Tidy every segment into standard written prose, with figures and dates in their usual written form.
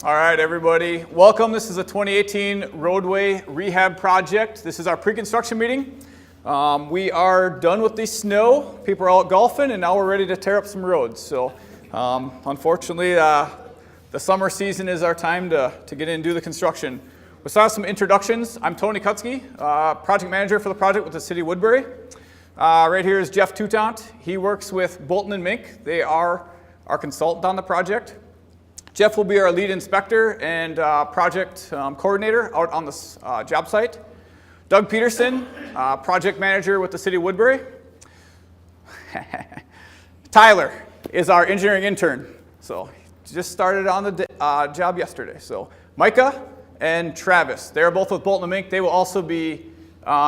All right, everybody, welcome. This is a 2018 roadway rehab project. This is our pre-construction meeting. We are done with the snow. People are out golfing, and now we're ready to tear up some roads. So, unfortunately, the summer season is our time to get in and do the construction. We saw some introductions. I'm Tony Kutsky, project manager for the project with the city of Woodbury. Right here is Jeff Toutant. He works with Bolton and Mink. They are our consultant on the project. Jeff will be our lead inspector and project coordinator out on this job site. Doug Peterson, project manager with the city of Woodbury. Tyler is our engineering intern. So he just started on the job yesterday. So Micah and Travis, they're both with Bolton and Mink. They will also be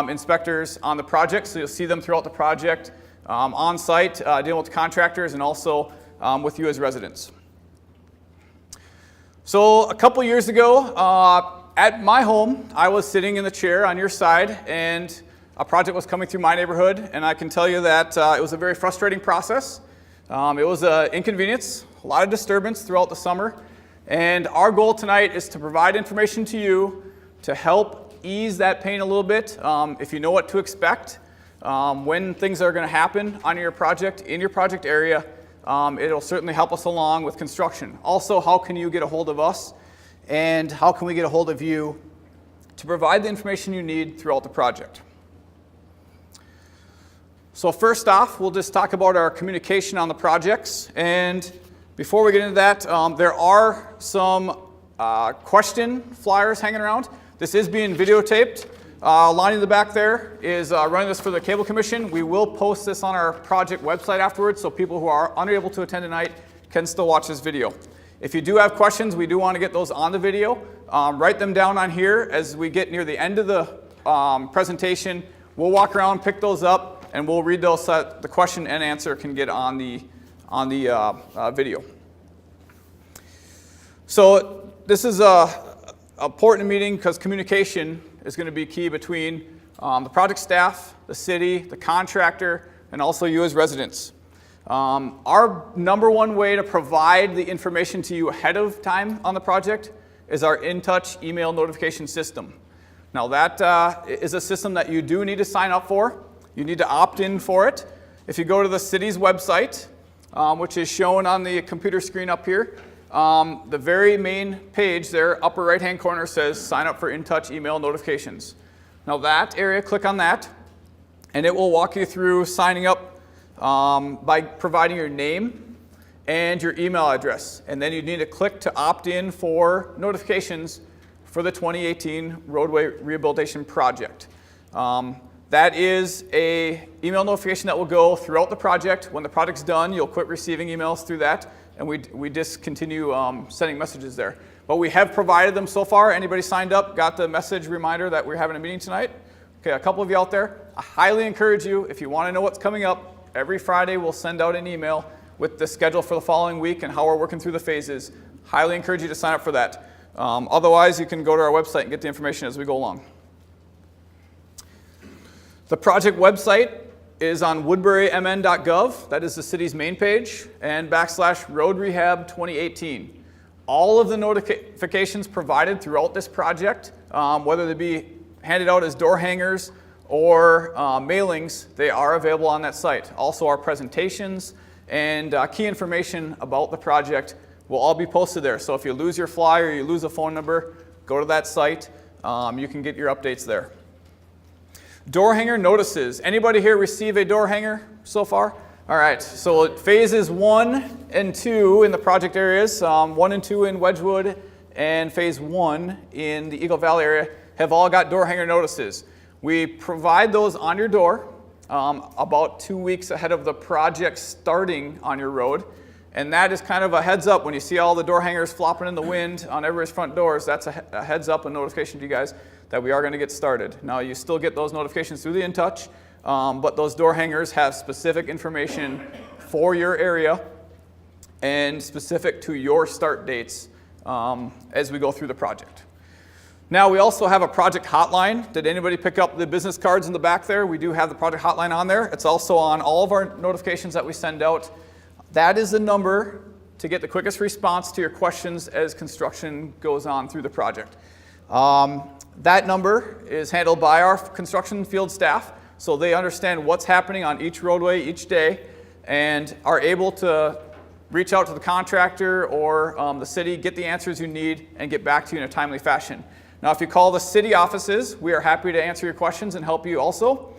inspectors on the project. So you'll see them throughout the project on site, dealing with contractors and also with you as residents. So a couple years ago, at my home, I was sitting in the chair on your side, and a project was coming through my neighborhood, and I can tell you that it was a very frustrating process. It was an inconvenience, a lot of disturbance throughout the summer, and our goal tonight is to provide information to you to help ease that pain a little bit. If you know what to expect, when things are going to happen on your project, in your project area, it'll certainly help us along with construction. Also, how can you get a hold of us, and how can we get a hold of you to provide the information you need throughout the project? So first off, we'll just talk about our communication on the projects. And before we get into that, there are some question flyers hanging around. This is being videotaped. Lonnie in the back there is running this for the Cable Commission. We will post this on our project website afterwards, so people who are unable to attend tonight can still watch this video. If you do have questions, we do want to get those on the video. Write them down on here as we get near the end of the presentation. We'll walk around, pick those up, and we'll read those so that the question and answer can get on the video. So this is an important meeting because communication is going to be key between the project staff, the city, the contractor, and also you as residents. Our number one way to provide the information to you ahead of time on the project is our InTouch email notification system. Now that is a system that you do need to sign up for. You need to opt in for it. If you go to the city's website, which is shown on the computer screen up here, the very main page there, upper right hand corner, says sign up for InTouch email notifications. Now that area, click on that, and it will walk you through signing up by providing your name and your email address. And then you need to click to opt in for notifications for the 2018 Roadway Rehabilitation Project. That is an email notification that will go throughout the project. When the project's done, you'll quit receiving emails through that, and we discontinue sending messages there. But we have provided them so far. Anybody signed up, got the message reminder that we're having a meeting tonight? Okay, a couple of you out there. I highly encourage you, if you want to know what's coming up, every Friday we'll send out an email with the schedule for the following week and how we're working through the phases. Highly encourage you to sign up for that. Otherwise, you can go to our website and get the information as we go along. The project website is on woodburymn.gov. That is the city's main page, and /Road Rehab 2018. All of the notifications provided throughout this project, whether they be handed out as door hangers or mailings, they are available on that site. Also, our presentations and key information about the project will all be posted there. So if you lose your flyer or you lose a phone number, go to that site. You can get your updates there. Door hanger notices. Anybody here receive a door hanger so far? All right, so phases 1 and 2 in the project areas, 1 and 2 in Wedgewood and phase 1 in the Eagle Valley area have all got door hanger notices. We provide those on your door about 2 weeks ahead of the project starting on your road. And that is kind of a heads up. When you see all the door hangers flopping in the wind on everybody's front doors, that's a heads up, a notification to you guys that we are going to get started. Now, you still get those notifications through the InTouch, but those door hangers have specific information for your area and specific to your start dates as we go through the project. Now, we also have a project hotline. Did anybody pick up the business cards in the back there? We do have the project hotline on there. It's also on all of our notifications that we send out. That is the number to get the quickest response to your questions as construction goes on through the project. That number is handled by our construction field staff, so they understand what's happening on each roadway each day and are able to reach out to the contractor or the city, get the answers you need, and get back to you in a timely fashion. Now, if you call the city offices, we are happy to answer your questions and help you also.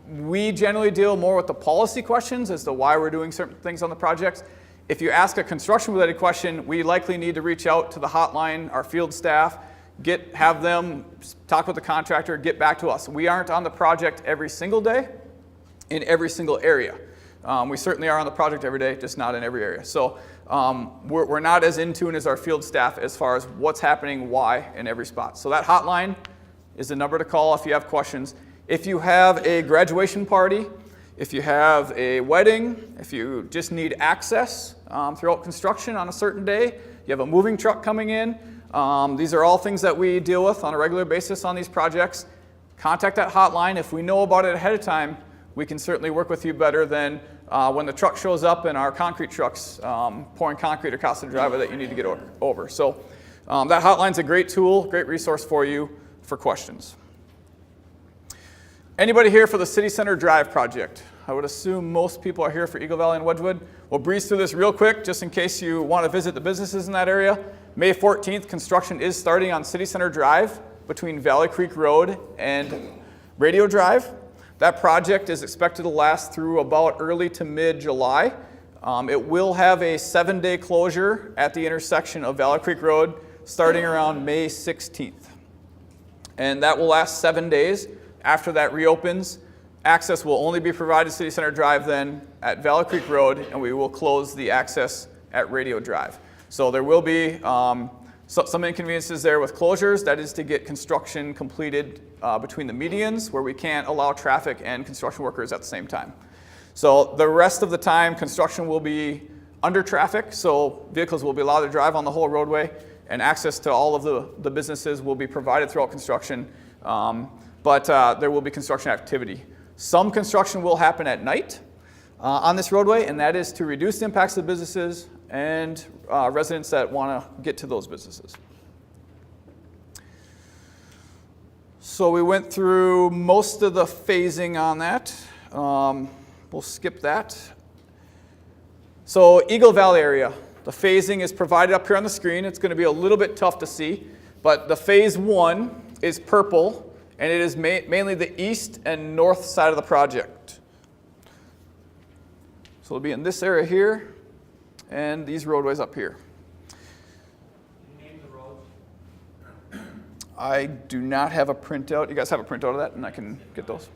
We generally deal more with the policy questions as to why we're doing certain things on the projects. If you ask a construction-related question, we likely need to reach out to the hotline, our field staff, have them talk with the contractor, get back to us. We aren't on the project every single day in every single area. We certainly are on the project every day, just not in every area. So we're not as in tune as our field staff as far as what's happening, why, in every spot. So that hotline is the number to call if you have questions. If you have a graduation party, if you have a wedding, if you just need access throughout construction on a certain day, you have a moving truck coming in, these are all things that we deal with on a regular basis on these projects. Contact that hotline. If we know about it ahead of time, we can certainly work with you better than when the truck shows up in our concrete trucks pouring concrete across the driveway that you need to get over. So that hotline's a great tool, great resource for you for questions. Anybody here for the City Center Drive project? I would assume most people are here for Eagle Valley and Wedgewood. We'll breeze through this real quick just in case you want to visit the businesses in that area. May 14th, construction is starting on City Center Drive between Valley Creek Road and Radio Drive. That project is expected to last through about early to mid-July. It will have a 7-day closure at the intersection of Valley Creek Road starting around May 16th. And that will last 7 days. After that reopens, access will only be provided to City Center Drive then at Valley Creek Road, and we will close the access at Radio Drive. So there will be some inconveniences there with closures. That is to get construction completed between the medians where we can't allow traffic and construction workers at the same time. So the rest of the time, construction will be under traffic, so vehicles will be allowed to drive on the whole roadway, and access to all of the businesses will be provided throughout construction. But there will be construction activity. Some construction will happen at night on this roadway, and that is to reduce the impacts of the businesses and residents that want to get to those businesses. So we went through most of the phasing on that. We'll skip that. So Eagle Valley area, the phasing is provided up here on the screen. It's going to be a little bit tough to see, but the phase 1 is purple, and it is mainly the east and north side of the project. So it'll be in this area here and these roadways up here. Can you name the roads? I do not have a printout. You guys have a printout of that, and I can get those.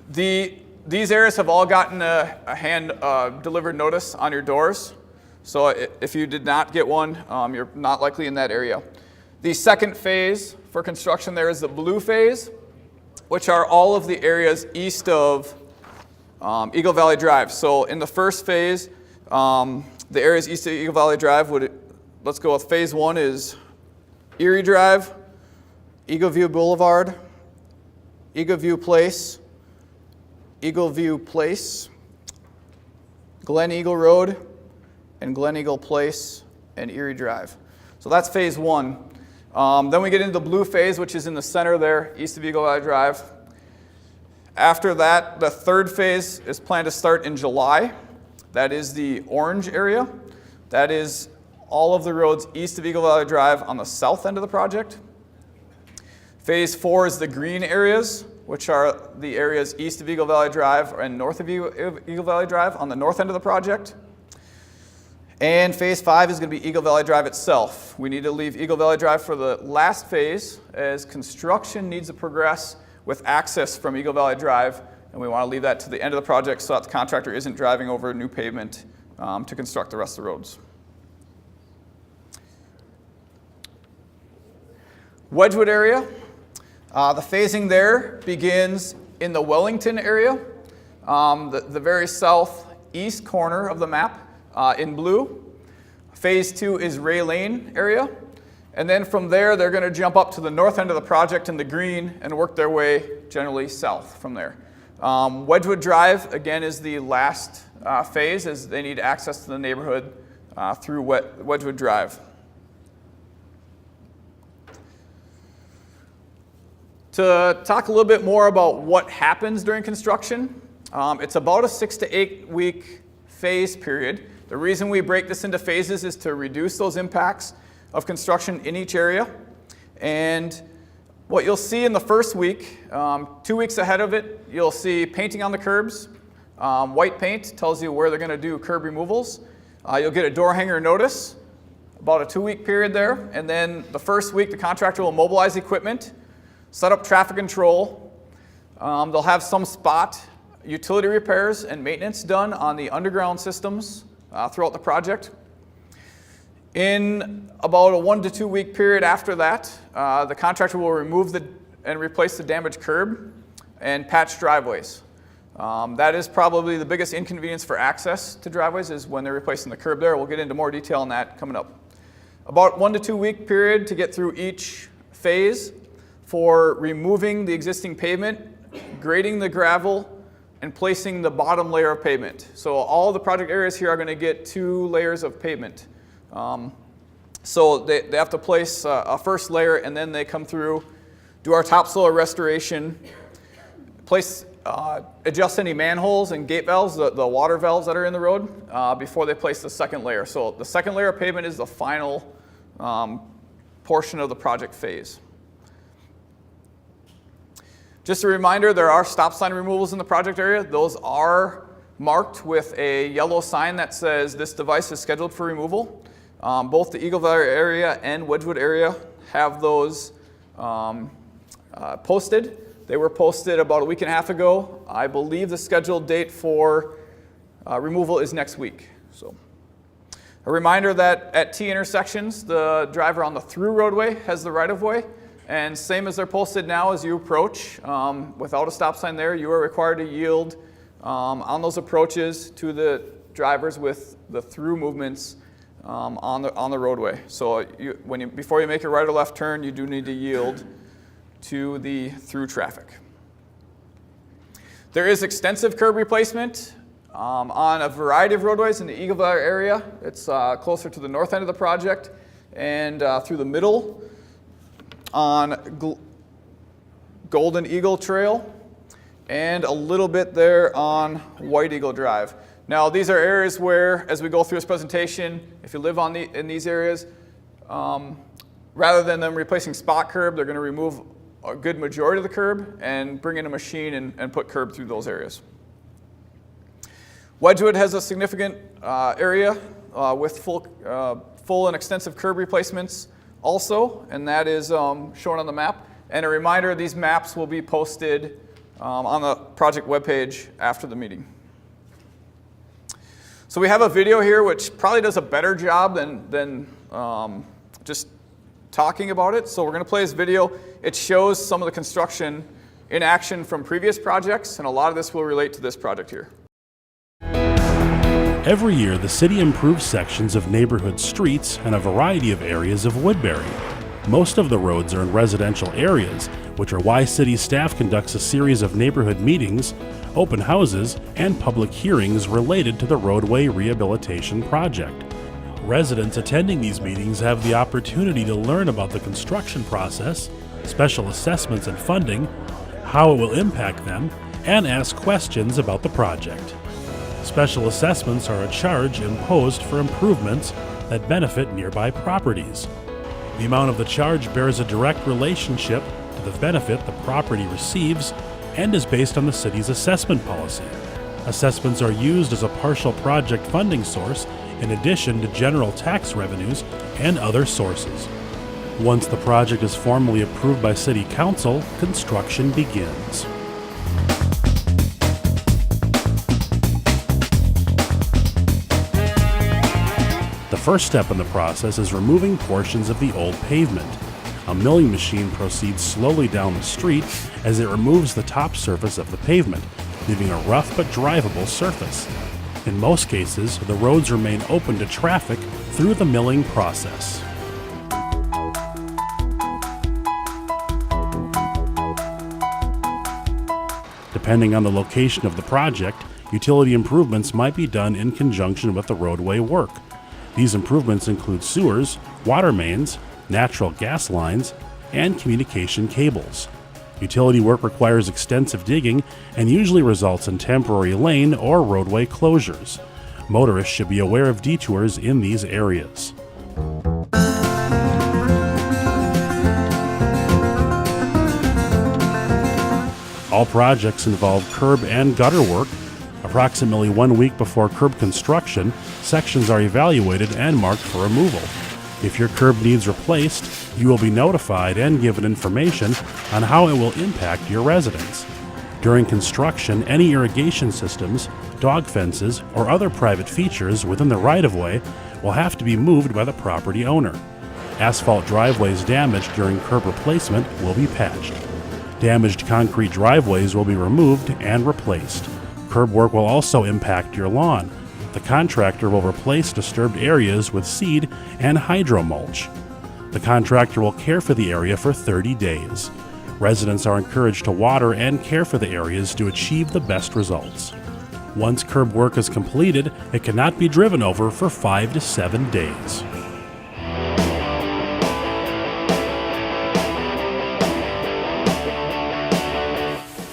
These areas have all gotten a hand delivered notice on your doors. So if you did not get one, you're not likely in that area. The second phase for construction there is the blue phase, which are all of the areas east of Eagle Valley Drive. So in the first phase, the areas east of Eagle Valley Drive let's go with phase 1 is Erie Drive, Eagle View Boulevard, Eagle View Place, Glen Eagle Road, and Glen Eagle Place and Erie Drive. So that's phase 1. Then we get into the blue phase, which is in the center there, east of Eagle Valley Drive. After that, the third phase is planned to start in July. That is the orange area. That is all of the roads east of Eagle Valley Drive on the south end of the project. Phase 4 is the green areas, which are the areas east of Eagle Valley Drive and north of Eagle Valley Drive on the north end of the project. And phase 5 is going to be Eagle Valley Drive itself. We need to leave Eagle Valley Drive for the last phase as construction needs to progress with access from Eagle Valley Drive, and we want to leave that to the end of the project so that the contractor isn't driving over new pavement to construct the rest of the roads. Wedgewood area, the phasing there begins in the Wellington area, the very southeast corner of the map. In blue. Phase 2 is Ray Lane area. And then from there, they're going to jump up to the north end of the project in the green and work their way generally south from there. Wedgewood Drive, again, is the last phase is they need access to the neighborhood through Wedgewood Drive. To talk a little bit more about what happens during construction, it's about a 6 to 8 week phase period. The reason we break this into phases is to reduce those impacts of construction in each area. And what you'll see in the first week, 2 weeks ahead of it, you'll see painting on the curbs. White paint tells you where they're going to do curb removals. You'll get a door hanger notice, about a 2 week period there. And then the first week, the contractor will mobilize equipment, set up traffic control. They'll have some spot utility repairs and maintenance done on the underground systems throughout the project. In about a 1 to 2 week period after that, the contractor will remove and replace the damaged curb and patch driveways. That is probably the biggest inconvenience for access to driveways is when they're replacing the curb there. We'll get into more detail on that coming up. About 1 to 2 week period to get through each phase for removing the existing pavement, grading the gravel, and placing the bottom layer of pavement. So all the project areas here are going to get 2 layers of pavement. So they have to place a first layer, and then they come through, do our topsoil restoration, adjust any manholes and gate valves, the water valves that are in the road, before they place the second layer. So the second layer of pavement is the final portion of the project phase. Just a reminder, there are stop sign removals in the project area. Those are marked with a yellow sign that says this device is scheduled for removal. Both the Eagle Valley area and Wedgewood area have those posted. They were posted about a week and a half ago. I believe the scheduled date for removal is next week. So, a reminder that at T intersections, the driver on the through roadway has the right of way. And same as they're posted now as you approach, without a stop sign there, you are required to yield on those approaches to the drivers with the through movements on the roadway. So before you make your right or left turn, you do need to yield to the through traffic. There is extensive curb replacement on a variety of roadways in the Eagle Valley area. It's closer to the north end of the project and through the middle on Golden Eagle Trail and a little bit there on White Eagle Drive. Now these are areas where, as we go through this presentation, if you live in these areas, rather than them replacing spot curb, they're going to remove a good majority of the curb and bring in a machine and put curb through those areas. Wedgewood has a significant area with full and extensive curb replacements also, and that is shown on the map. And a reminder, these maps will be posted on the project webpage after the meeting. So we have a video here which probably does a better job than just talking about it. So we're going to play this video. It shows some of the construction in action from previous projects, and a lot of this will relate to this project here. Every year, the city improves sections of neighborhood streets and a variety of areas of Woodbury. Most of the roads are in residential areas, which are why city staff conducts a series of neighborhood meetings, open houses, and public hearings related to the Roadway Rehabilitation project. Residents attending these meetings have the opportunity to learn about the construction process, special assessments and funding, how it will impact them, and ask questions about the project. Special assessments are a charge imposed for improvements that benefit nearby properties. The amount of the charge bears a direct relationship to the benefit the property receives and is based on the city's assessment policy. Assessments are used as a partial project funding source in addition to general tax revenues and other sources. Once the project is formally approved by City Council, construction begins. The first step in the process is removing portions of the old pavement. A milling machine proceeds slowly down the street as it removes the top surface of the pavement, leaving a rough but drivable surface. In most cases, the roads remain open to traffic through the milling process. Depending on the location of the project, utility improvements might be done in conjunction with the roadway work. These improvements include sewers, water mains, natural gas lines, and communication cables. Utility work requires extensive digging and usually results in temporary lane or roadway closures. Motorists should be aware of detours in these areas. All projects involve curb and gutter work. Approximately 1 week before curb construction, sections are evaluated and marked for removal. If your curb needs replaced, you will be notified and given information on how it will impact your residents. During construction, any irrigation systems, dog fences, or other private features within the right-of-way will have to be moved by the property owner. Asphalt driveways damaged during curb replacement will be patched. Damaged concrete driveways will be removed and replaced. Curb work will also impact your lawn. The contractor will replace disturbed areas with seed and hydro mulch. The contractor will care for the area for 30 days. Residents are encouraged to water and care for the areas to achieve the best results. Once curb work is completed, it cannot be driven over for 5 to 7 days.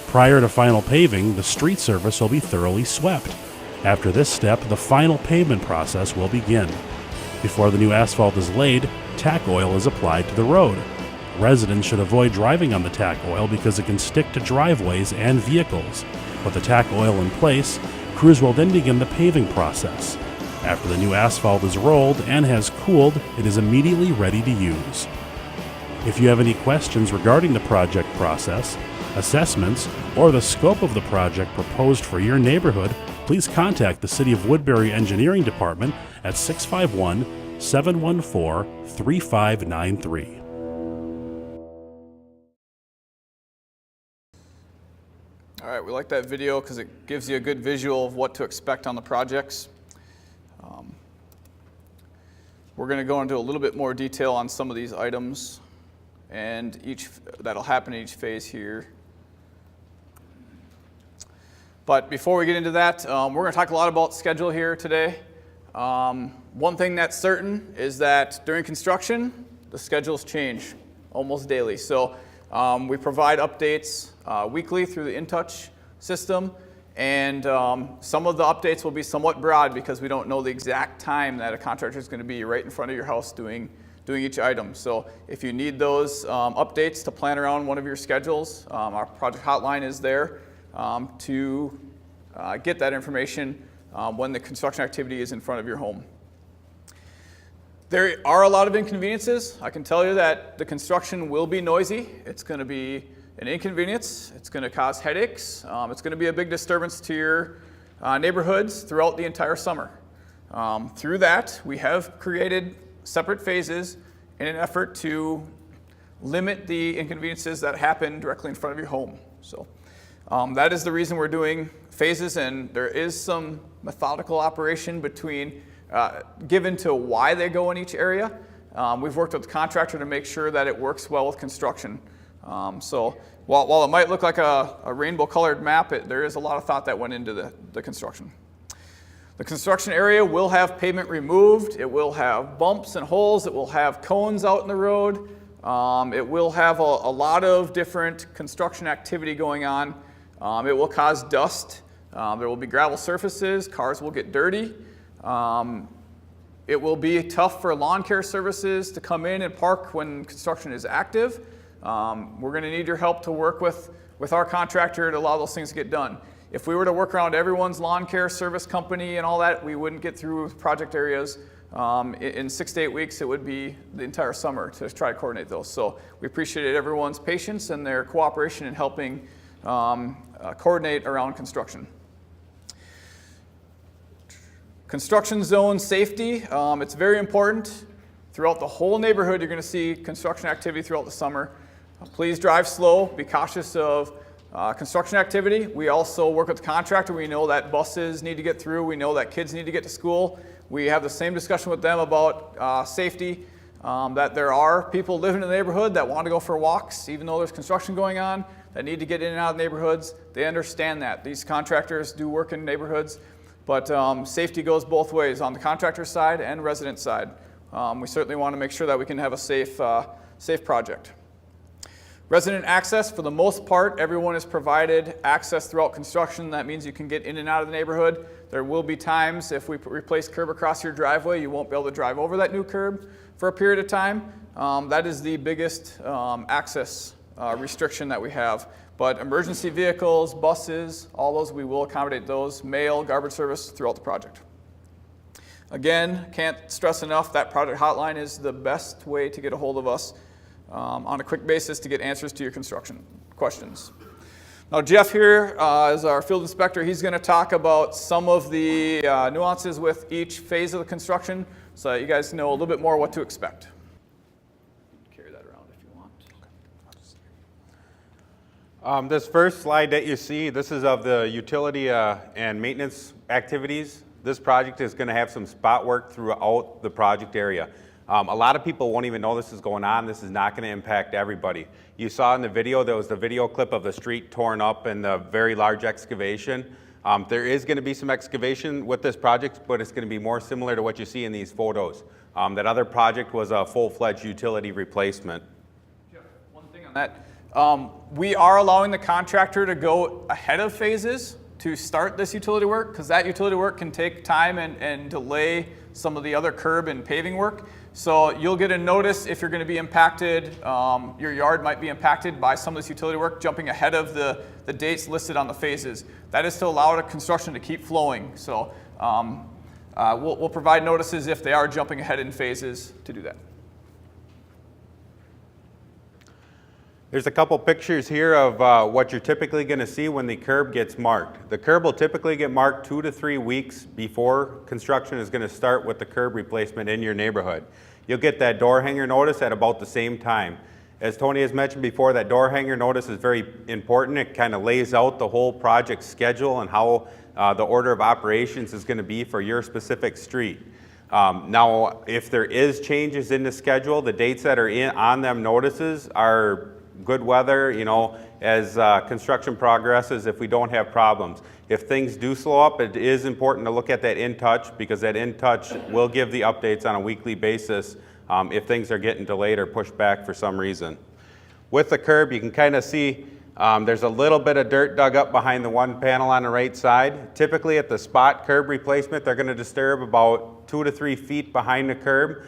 Prior to final paving, the street surface will be thoroughly swept. After this step, the final pavement process will begin. Before the new asphalt is laid, tack oil is applied to the road. Residents should avoid driving on the tack oil because it can stick to driveways and vehicles. With the tack oil in place, crews will then begin the paving process. After the new asphalt is rolled and has cooled, it is immediately ready to use. If you have any questions regarding the project process, assessments, or the scope of the project proposed for your neighborhood, please contact the City of Woodbury Engineering Department at 651-714-3593. All right, we like that video because it gives you a good visual of what to expect on the projects. We're going to go into a little bit more detail on some of these items, and that'll happen in each phase here. But before we get into that, we're going to talk a lot about schedule here today. One thing that's certain is that during construction, the schedules change almost daily. So we provide updates weekly through the InTouch system, and some of the updates will be somewhat broad because we don't know the exact time that a contractor is going to be right in front of your house doing each item. So if you need those updates to plan around one of your schedules, our project hotline is there to get that information when the construction activity is in front of your home. There are a lot of inconveniences. I can tell you that the construction will be noisy. It's going to be an inconvenience. It's going to cause headaches. It's going to be a big disturbance to your neighborhoods throughout the entire summer. Through that, we have created separate phases in an effort to limit the inconveniences that happen directly in front of your home. So that is the reason we're doing phases, and there is some methodical operation given to why they go in each area. We've worked with the contractor to make sure that it works well with construction. So while it might look like a rainbow colored map, there is a lot of thought that went into the construction. The construction area will have pavement removed. It will have bumps and holes. It will have cones out in the road. It will have a lot of different construction activity going on. It will cause dust. There will be gravel surfaces. Cars will get dirty. It will be tough for lawn care services to come in and park when construction is active. We're going to need your help to work with our contractor to allow those things to get done. If we were to work around everyone's lawn care service company and all that, we wouldn't get through project areas. In 6 to 8 weeks, it would be the entire summer to try to coordinate those. So we appreciate everyone's patience and their cooperation in helping coordinate around construction. Construction zone safety, it's very important. Throughout the whole neighborhood, you're going to see construction activity throughout the summer. Please drive slow, be cautious of construction activity. We also work with the contractor. We know that buses need to get through. We know that kids need to get to school. We have the same discussion with them about safety. that there are people living in the neighborhood that want to go for walks, even though there's construction going on, that need to get in and out of neighborhoods. They understand that. These contractors do work in neighborhoods, but safety goes both ways, on the contractor side and resident side. We certainly want to make sure that we can have a safe project. Resident access, for the most part, everyone is provided access throughout construction. That means you can get in and out of the neighborhood. There will be times if we replace curb across your driveway, you won't be able to drive over that new curb for a period of time. That is the biggest access restriction that we have. But emergency vehicles, buses, all those, we will accommodate those, mail, garbage service throughout the project. Again, can't stress enough that project hotline is the best way to get a hold of us on a quick basis to get answers to your construction questions. Now Jeff here is our field inspector. He's going to talk about some of the nuances with each phase of the construction so that you guys know a little bit more what to expect. Carry that around if you want. This first slide that you see, this is of the utility and maintenance activities. This project is going to have some spot work throughout the project area. A lot of people won't even know this is going on. This is not going to impact everybody. You saw in the video, there was the video clip of the street torn up and the very large excavation. There is going to be some excavation with this project, but it's going to be more similar to what you see in these photos. That other project was a full-fledged utility replacement. Jeff, one thing on that. We are allowing the contractor to go ahead of phases to start this utility work, because that utility work can take time and delay some of the other curb and paving work. So you'll get a notice if you're going to be impacted, your yard might be impacted by some of this utility work jumping ahead of the dates listed on the phases. That is to allow the construction to keep flowing. So we'll provide notices if they are jumping ahead in phases to do that. There's a couple pictures here of what you're typically going to see when the curb gets marked. The curb will typically get marked 2 to 3 weeks before construction is going to start with the curb replacement in your neighborhood. You'll get that door hanger notice at about the same time. As Tony has mentioned before, that door hanger notice is very important. It kind of lays out the whole project schedule and how the order of operations is going to be for your specific street. Now, if there is changes in the schedule, the dates that are on them notices are good weather, you know, as construction progresses, if we don't have problems. If things do slow up, it is important to look at that in touch, because that in touch will give the updates on a weekly basis if things are getting delayed or pushed back for some reason. With the curb, you can kind of see there's a little bit of dirt dug up behind the one panel on the right side. Typically at the spot curb replacement, they're going to disturb about 2 to 3 feet behind the curb.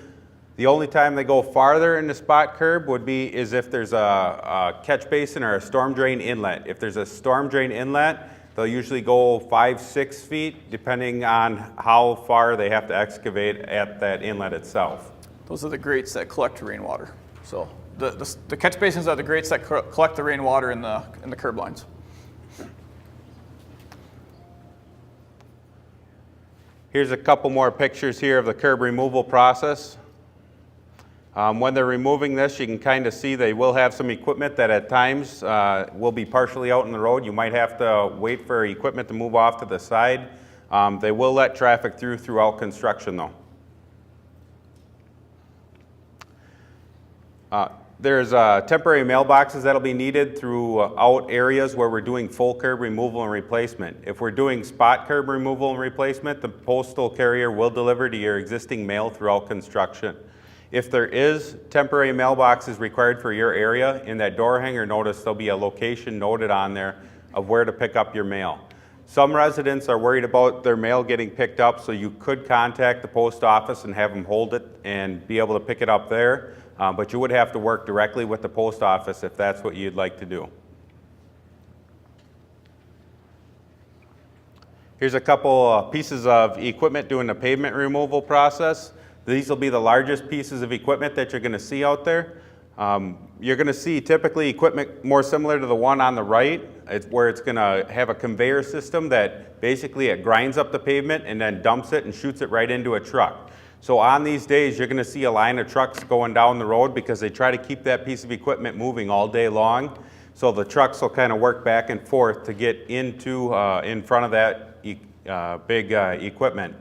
The only time they go farther in the spot curb would be if there's a catch basin or a storm drain inlet. If there's a storm drain inlet, they'll usually go 5-6 feet, depending on how far they have to excavate at that inlet itself. Those are the grates that collect rainwater. So the catch basins are the grates that collect the rainwater in the curb lines. Here's a couple more pictures here of the curb removal process. When they're removing this, you can kind of see they will have some equipment that at times will be partially out in the road. You might have to wait for equipment to move off to the side. They will let traffic throughout construction though. There's temporary mailboxes that'll be needed throughout areas where we're doing full curb removal and replacement. If we're doing spot curb removal and replacement, the postal carrier will deliver to your existing mail throughout construction. If there is temporary mailboxes required for your area, in that door hanger notice, there'll be a location noted on there of where to pick up your mail. Some residents are worried about their mail getting picked up, so you could contact the post office and have them hold it and be able to pick it up there. But you would have to work directly with the post office if that's what you'd like to do. Here's a couple pieces of equipment doing the pavement removal process. These will be the largest pieces of equipment that you're going to see out there. You're going to see typically equipment more similar to the one on the right, where it's going to have a conveyor system that basically it grinds up the pavement and then dumps it and shoots it right into a truck. So on these days, you're going to see a line of trucks going down the road because they try to keep that piece of equipment moving all day long. So the trucks will kind of work back and forth to get into in front of that big equipment.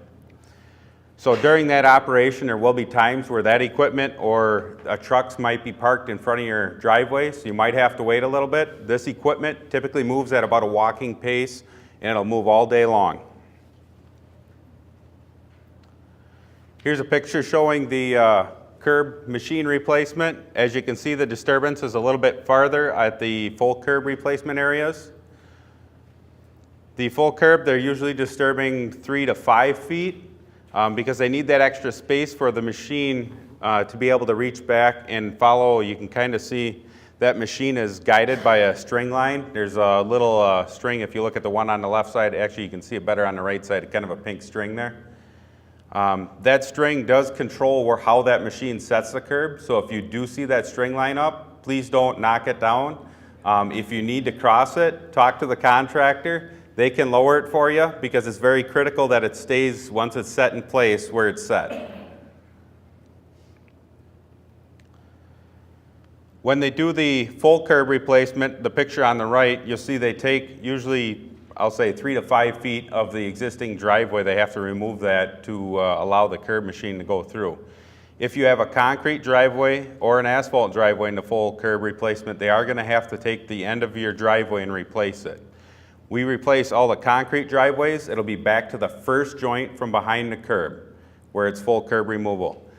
So during that operation, there will be times where that equipment or trucks might be parked in front of your driveway, so you might have to wait a little bit. This equipment typically moves at about a walking pace, and it'll move all day long. Here's a picture showing the curb machine replacement. As you can see, the disturbance is a little bit farther at the full curb replacement areas. The full curb, they're usually disturbing 3 to 5 feet because they need that extra space for the machine to be able to reach back and follow. You can kind of see that machine is guided by a string line. There's a little string. If you look at the one on the left side, actually you can see it better on the right side, kind of a pink string there. That string does control how that machine sets the curb. So if you do see that string line up, please don't knock it down. If you need to cross it, talk to the contractor. They can lower it for you because it's very critical that it stays, once it's set in place, where it's set. When they do the full curb replacement, the picture on the right, you'll see they take usually, I'll say 3 to 5 feet of the existing driveway. They have to remove that to allow the curb machine to go through. If you have a concrete driveway or an asphalt driveway in the full curb replacement, they are going to have to take the end of your driveway and replace it. We replace all the concrete driveways. It'll be back to the first joint from behind the curb where it's full curb removal.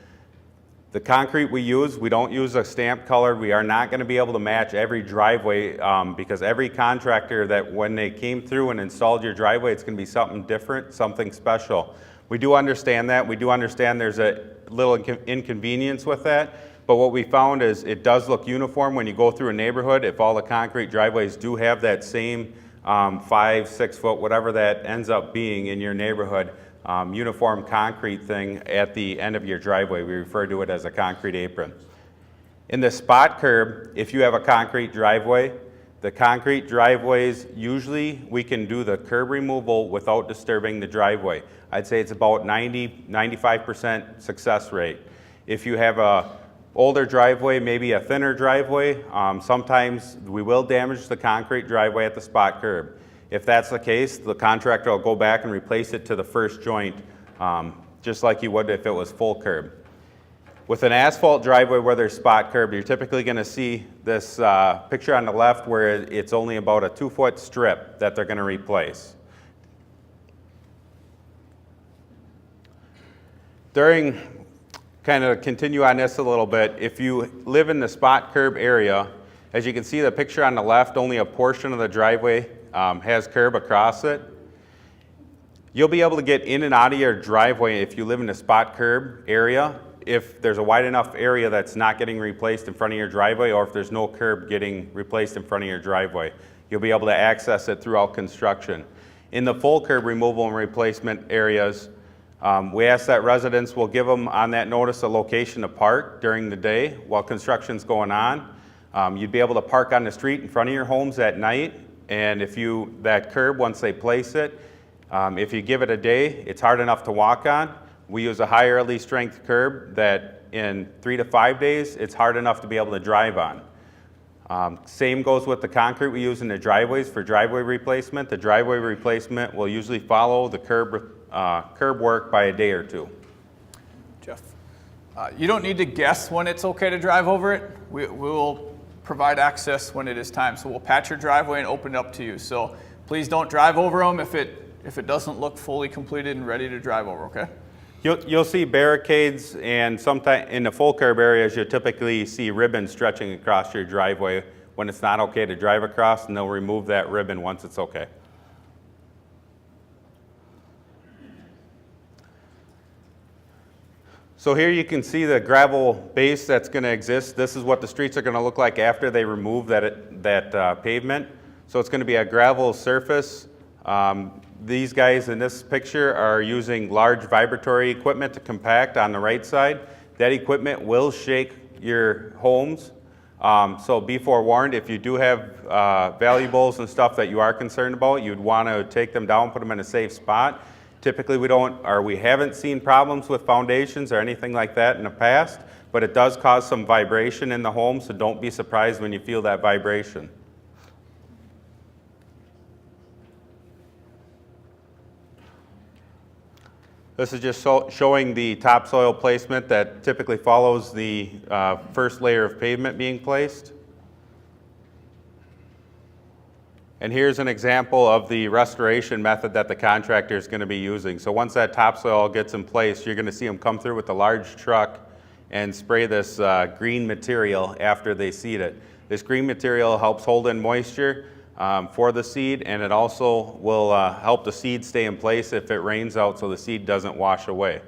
The concrete we use, we don't use a stamp color. We are not going to be able to match every driveway because every contractor that when they came through and installed your driveway, it's going to be something different, something special. We do understand that. We do understand there's a little inconvenience with that. But what we found is it does look uniform when you go through a neighborhood. If all the concrete driveways do have that same 5, 6 foot, whatever that ends up being in your neighborhood, uniform concrete thing at the end of your driveway. We refer to it as a concrete apron. In the spot curb, if you have a concrete driveway, the concrete driveways, usually we can do the curb removal without disturbing the driveway. I'd say it's about 90-95% success rate. If you have a older driveway, maybe a thinner driveway, sometimes we will damage the concrete driveway at the spot curb. If that's the case, the contractor will go back and replace it to the first joint, just like you would if it was full curb. With an asphalt driveway where there's spot curb, you're typically going to see this picture on the left where it's only about a 2-foot strip that they're going to replace. Kind of continue on this a little bit, if you live in the spot curb area, as you can see the picture on the left, only a portion of the driveway has curb across it. You'll be able to get in and out of your driveway if you live in the spot curb area, if there's a wide enough area that's not getting replaced in front of your driveway, or if there's no curb getting replaced in front of your driveway. You'll be able to access it throughout construction. In the full curb removal and replacement areas, we ask that residents will give them on that notice a location to park during the day while construction's going on. You'd be able to park on the street in front of your homes at night, and that curb, once they place it, if you give it a day, it's hard enough to walk on. We use a high early strength curb that in 3 to 5 days, it's hard enough to be able to drive on. Same goes with the concrete we use in the driveways for driveway replacement. The driveway replacement will usually follow the curb work by a day or 2. Jeff, you don't need to guess when it's okay to drive over it. We will provide access when it is time. So we'll patch your driveway and open it up to you. So please don't drive over them if it doesn't look fully completed and ready to drive over, okay? You'll see barricades, and sometimes in the full curb areas, you'll typically see ribbons stretching across your driveway when it's not okay to drive across, and they'll remove that ribbon once it's okay. So here you can see the gravel base that's going to exist. This is what the streets are going to look like after they remove that pavement. So it's going to be a gravel surface. These guys in this picture are using large vibratory equipment to compact on the right side. That equipment will shake your homes. So be forewarned, if you do have valuables and stuff that you are concerned about, you'd want to take them down, put them in a safe spot. Typically we haven't seen problems with foundations or anything like that in the past, but it does cause some vibration in the home, so don't be surprised when you feel that vibration. This is just showing the topsoil placement that typically follows the first layer of pavement being placed. And here's an example of the restoration method that the contractor is going to be using. So once that topsoil gets in place, you're going to see them come through with a large truck and spray this green material after they seed it. This green material helps hold in moisture for the seed, and it also will help the seed stay in place if it rains out so the seed doesn't wash away.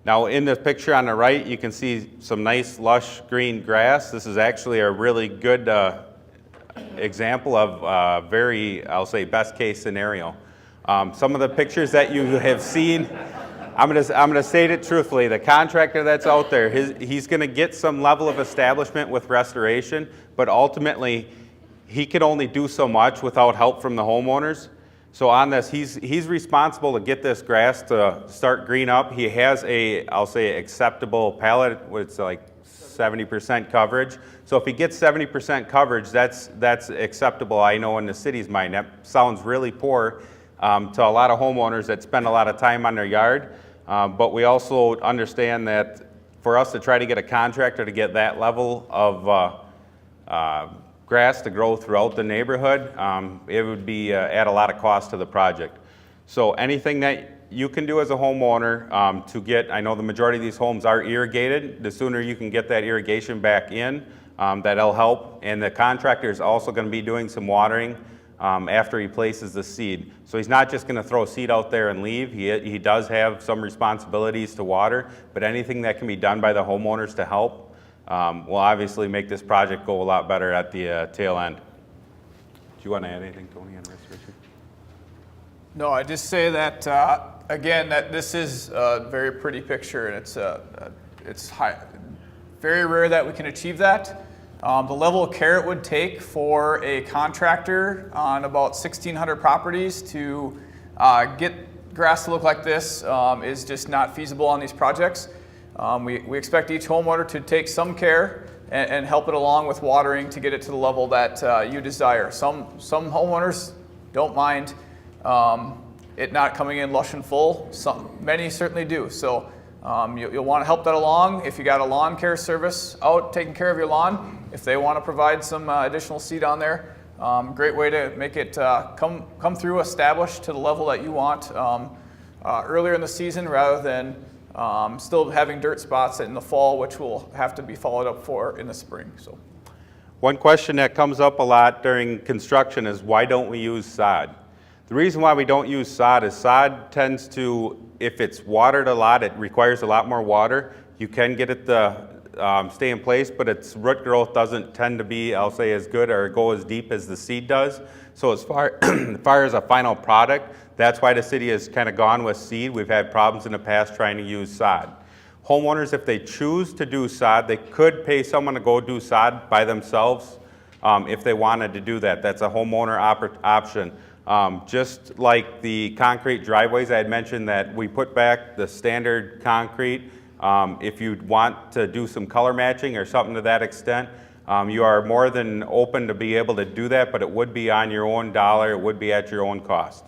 Now in the picture on the right, you can see some nice lush green grass. This is actually a really good example of very, I'll say, best case scenario. Some of the pictures that you have seen, I'm gonna state it truthfully, the contractor that's out there, he's gonna get some level of establishment with restoration, but ultimately, he can only do so much without help from the homeowners. So on this, he's responsible to get this grass to start green up. He has a, I'll say, acceptable pallet, it's like 70% coverage. So if he gets 70% coverage, that's acceptable, I know, in the city's mind. That sounds really poor to a lot of homeowners that spend a lot of time on their yard. But we also understand that for us to try to get a contractor to get that level of grass to grow throughout the neighborhood, it would be add a lot of cost to the project. So anything that you can do as a homeowner to get, I know the majority of these homes are irrigated, the sooner you can get that irrigation back in, that'll help. And the contractor is also going to be doing some watering after he places the seed. So he's not just going to throw seed out there and leave. He does have some responsibilities to water, but anything that can be done by the homeowners to help will obviously make this project go a lot better at the tail end. Do you want to add anything, Tony, on restoration? No, I just say that, again, that this is a very pretty picture, and it's very rare that we can achieve that. The level of care it would take for a contractor on about 1,600 properties to get grass to look like this is just not feasible on these projects. We expect each homeowner to take some care and help it along with watering to get it to the level that you desire. Some homeowners don't mind it not coming in lush and full. Many certainly do. So you'll want to help that along. If you got a lawn care service out taking care of your lawn, if they want to provide some additional seed on there, great way to make it come through established to the level that you want earlier in the season rather than still having dirt spots in the fall, which will have to be followed up for in the spring. So, one question that comes up a lot during construction is why don't we use sod? The reason why we don't use sod is sod tends to, if it's watered a lot, it requires a lot more water. You can get it to stay in place, but its root growth doesn't tend to be, I'll say, as good or go as deep as the seed does. So as far as a final product, that's why the city has kind of gone with seed. We've had problems in the past trying to use sod. Homeowners, if they choose to do sod, they could pay someone to go do sod by themselves if they wanted to do that. That's a homeowner option. Just like the concrete driveways, I had mentioned that we put back the standard concrete. If you want to do some color matching or something to that extent, you are more than open to be able to do that, but it would be on your own dollar, it would be at your own cost.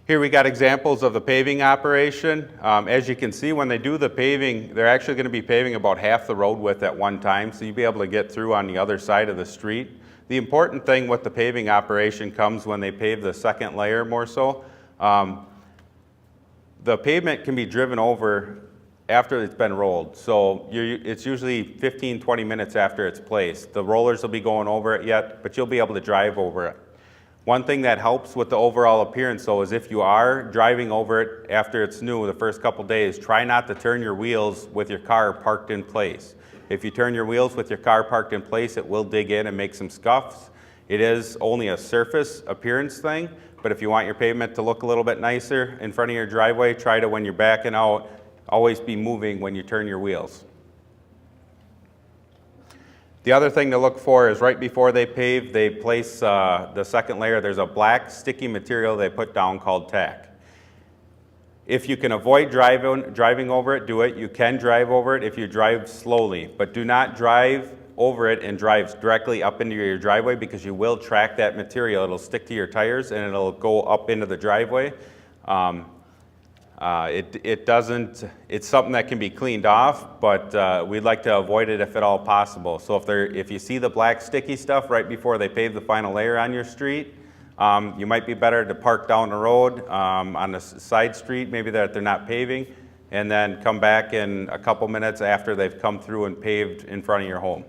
Here we got examples of the paving operation. As you can see, when they do the paving, they're actually going to be paving about half the road width at one time, so you'll be able to get through on the other side of the street. The important thing with the paving operation comes when they pave the second layer more so. The pavement can be driven over after it's been rolled. So it's usually 15, 20 minutes after it's placed. The rollers will be going over it yet, but you'll be able to drive over it. One thing that helps with the overall appearance though is if you are driving over it after it's new the first couple days, try not to turn your wheels with your car parked in place. If you turn your wheels with your car parked in place, it will dig in and make some scuffs. It is only a surface appearance thing, but if you want your pavement to look a little bit nicer in front of your driveway, try to, when you're backing out, always be moving when you turn your wheels. The other thing to look for is right before they pave, they place the second layer. There's a black sticky material they put down called tack. If you can avoid driving over it, do it. You can drive over it if you drive slowly, but do not drive over it and drives directly up into your driveway, because you will track that material. It'll stick to your tires and it'll go up into the driveway. It doesn't, it's something that can be cleaned off, but we'd like to avoid it if at all possible. So if you see the black sticky stuff right before they pave the final layer on your street, you might be better to park down the road on a side street, maybe that they're not paving, and then come back in a couple minutes after they've come through and paved in front of your home.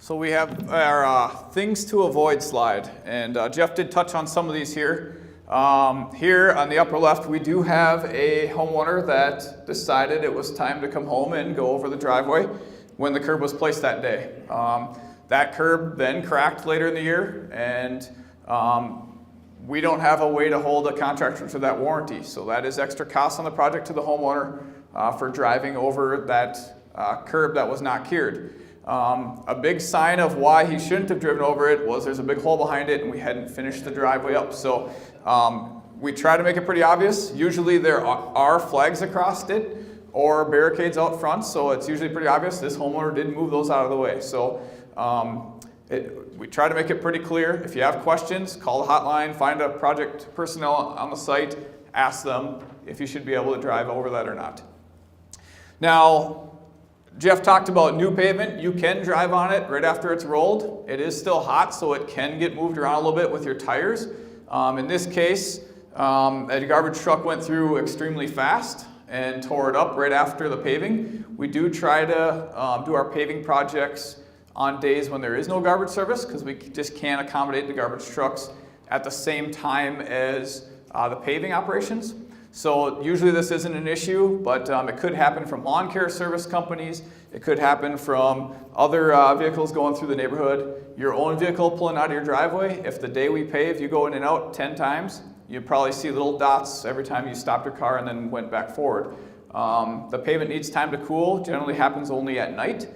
So we have our things to avoid slide, and Jeff did touch on some of these here. Here on the upper left, we do have a homeowner that decided it was time to come home and go over the driveway when the curb was placed that day. That curb then cracked later in the year, and we don't have a way to hold a contractor to that warranty. So that is extra cost on the project to the homeowner for driving over that curb that was not cured. A big sign of why he shouldn't have driven over it was there's a big hole behind it and we hadn't finished the driveway up. So we try to make it pretty obvious. Usually there are flags across it or barricades out front, so it's usually pretty obvious. This homeowner didn't move those out of the way. So we try to make it pretty clear. If you have questions, call the hotline, find a project personnel on the site, ask them if you should be able to drive over that or not. Now, Jeff talked about new pavement. You can drive on it right after it's rolled. It is still hot, so it can get moved around a little bit with your tires. In this case, a garbage truck went through extremely fast and tore it up right after the paving. We do try to do our paving projects on days when there is no garbage service, because we just can't accommodate the garbage trucks at the same time as the paving operations. So usually this isn't an issue, but it could happen from lawn care service companies. It could happen from other vehicles going through the neighborhood. Your own vehicle pulling out of your driveway. If the day we paved, you go in and out 10 times, you probably see little dots every time you stopped your car and then went back forward. The pavement needs time to cool. Generally happens only at night.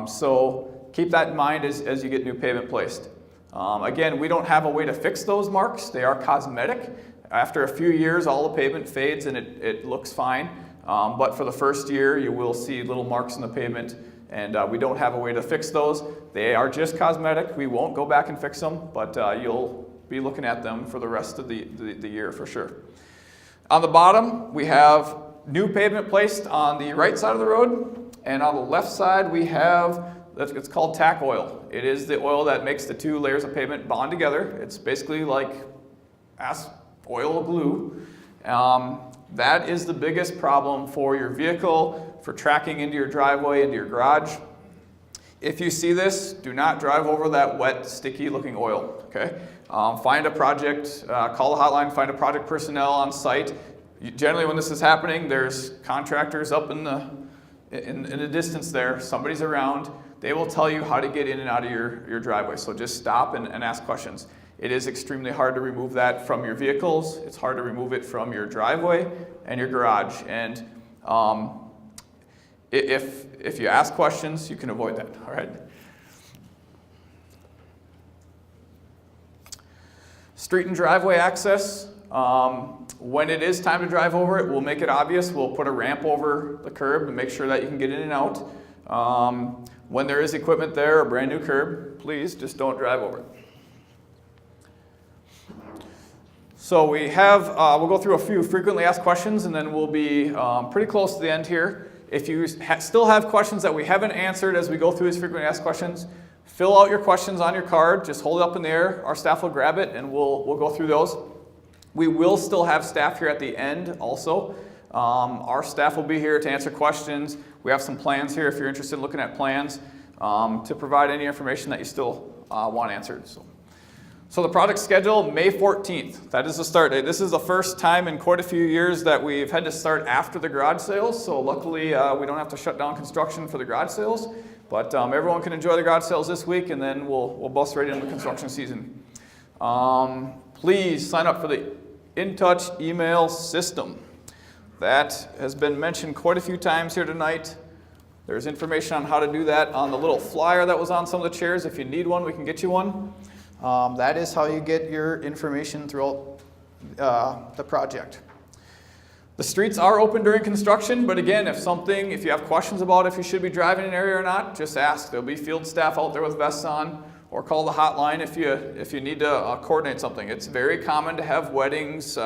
So keep that in mind as you get new pavement placed. Again, we don't have a way to fix those marks. They are cosmetic. After a few years, all the pavement fades and it looks fine. But for the first year, you will see little marks in the pavement, and we don't have a way to fix those. They are just cosmetic. We won't go back and fix them, but you'll be looking at them for the rest of the year for sure. On the bottom, we have new pavement placed on the right side of the road, and on the left side, we have, it's called tack oil. It is the oil that makes the two layers of pavement bond together. It's basically like oil glue. That is the biggest problem for your vehicle, for tracking into your driveway, into your garage. If you see this, do not drive over that wet, sticky looking oil, okay? Find a project, call the hotline, find a project personnel on site. Generally when this is happening, there's contractors up in the distance there, somebody's around. They will tell you how to get in and out of your driveway, so just stop and ask questions. It is extremely hard to remove that from your vehicles. It's hard to remove it from your driveway and your garage. And if you ask questions, you can avoid that, all right? Street and driveway access. When it is time to drive over it, we'll make it obvious. We'll put a ramp over the curb and make sure that you can get in and out. When there is equipment there, a brand new curb, please just don't drive over it. So we have, we'll go through a few frequently asked questions and then we'll be pretty close to the end here. If you still have questions that we haven't answered as we go through these frequently asked questions, fill out your questions on your card, just hold it up in the air, our staff will grab it and we'll go through those. We will still have staff here at the end also. Our staff will be here to answer questions. We have some plans here if you're interested in looking at plans to provide any information that you still want answered. So the project schedule, May 14th, that is the start date. This is the first time in quite a few years that we've had to start after the garage sales, so luckily we don't have to shut down construction for the garage sales, but everyone can enjoy the garage sales this week and then we'll bust right into construction season. Please sign up for the InTouch email system. That has been mentioned quite a few times here tonight. There's information on how to do that on the little flyer that was on some of the chairs. If you need one, we can get you one. That is how you get your information throughout the project. The streets are open during construction, but again, if you have questions about if you should be driving an area or not, just ask. There'll be field staff out there with vests on, or call the hotline if you need to coordinate something. It's very common to have weddings,